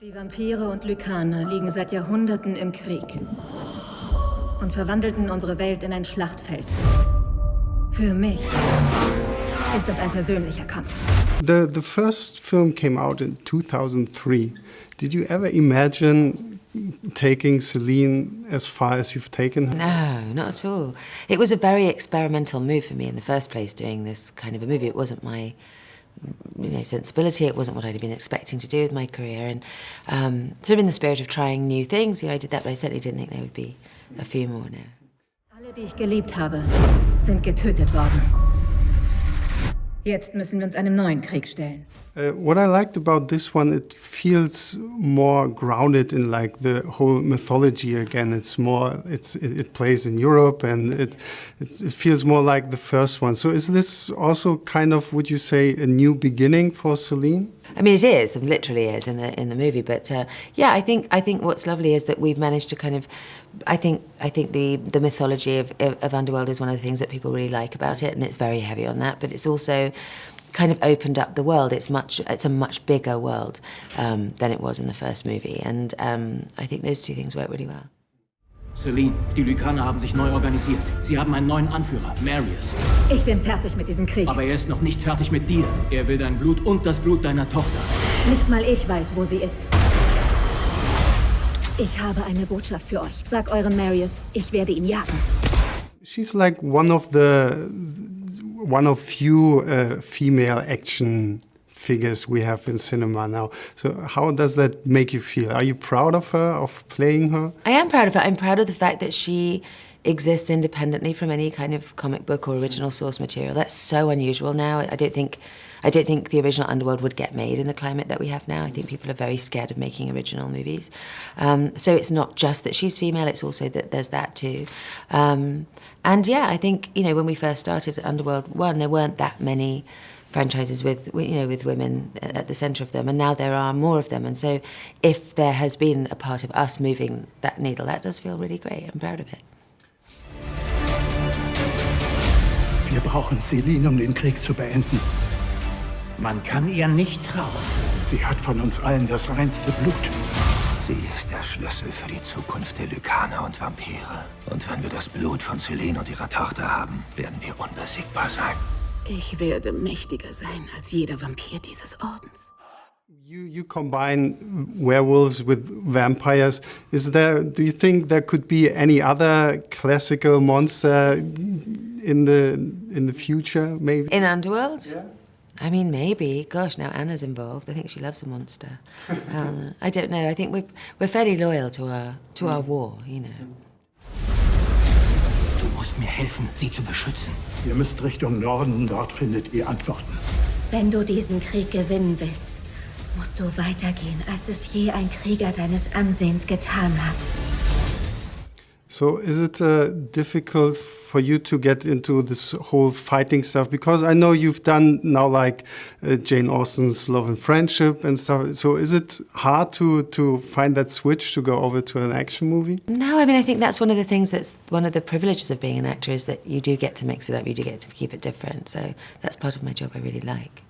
Die Vampire und Lykaner liegen seit Jahrhunderten im Krieg und verwandelten unsere Welt in ein Schlachtfeld. Für mich ist das ein persönlicher Kampf. The first film came out in 2003. Did you ever imagine taking Celine as far as you've taken her? No, not at all. It was a very experimental move for me in the first place, doing this kind of a movie. It wasn't my sensibility. It wasn't what I'd been expecting to do with my career. And sort of in the spirit of trying new things, I did that, but I certainly didn't think there would be a few more now. Alle, die ich geliebt habe, sind getötet worden. Jetzt müssen wir uns einem neuen Krieg stellen. What I liked about this one, it feels more grounded in like the whole mythology again. It's more, it plays in Europe, and it feels more like the first one. So is this also kind of, would you say, a new beginning for Celine? I mean, it is. It literally is in the movie. But yeah, I think what's lovely is that we've managed to kind of. I think the mythology of Underworld is one of the things that people really like about it, and it's very heavy on that. But it's also kind of opened up the world. It's a much bigger world than it was in the first movie, and I think those two things work really well. Celine, die Lykaner haben sich neu organisiert. Sie haben einen neuen Anführer, Marius. Ich bin fertig mit diesem Krieg. Aber er ist noch nicht fertig mit dir. Er will dein Blut und das Blut deiner Tochter. Nicht mal ich weiß, wo sie ist. Ich habe eine Botschaft für euch. Sag euren Marius, ich werde ihn jagen. She's like one of few female action figures we have in cinema now. So how does that make you feel? Are you proud of her, of playing her? I am proud of her. I'm proud of the fact that she exists independently from any kind of comic book or original source material. That's so unusual now. I don't think the original Underworld would get made in the climate that we have now. I think people are very scared of making original movies. So it's not just that she's female, it's also that there's that too. And yeah, I think, when we first started Underworld 1, there weren't that many franchises with women at the centre of them, and now there are more of them. And so if there has been a part of us moving that needle, that does feel really great. I'm proud of it. Wir brauchen Celine, um den Krieg zu beenden. Man kann ihr nicht trauen. Sie hat von uns allen das reinste Blut. Sie ist der Schlüssel für die Zukunft der Lykaner und Vampire. Und wenn wir das Blut von Celine und ihrer Tochter haben, werden wir unbesiegbar sein. Ich werde mächtiger sein als jeder Vampir dieses Ordens. You combine werewolves with vampires. Do you think there could be any other classical monster in the future, maybe? In Underworld? Yeah. I mean, maybe. Gosh, now Anna's involved. I think she loves a monster. I don't know. I think we're fairly loyal to our war, Du musst mir helfen, sie zu beschützen. Ihr müsst Richtung Norden, dort findet ihr Antworten. Wenn du diesen Krieg gewinnen willst, musst du weitergehen, als es je ein Krieger deines Ansehens getan hat. So is it difficult for you to get into this whole fighting stuff? Because I know you've done now like Jane Austen's Love and Friendship and stuff. So is it hard to find that switch to go over to an action movie? No, I mean, I think that's one of the things that's one of the privileges of being an actor, is that you do get to mix it up, you do get to keep it different. So that's part of my job I really like.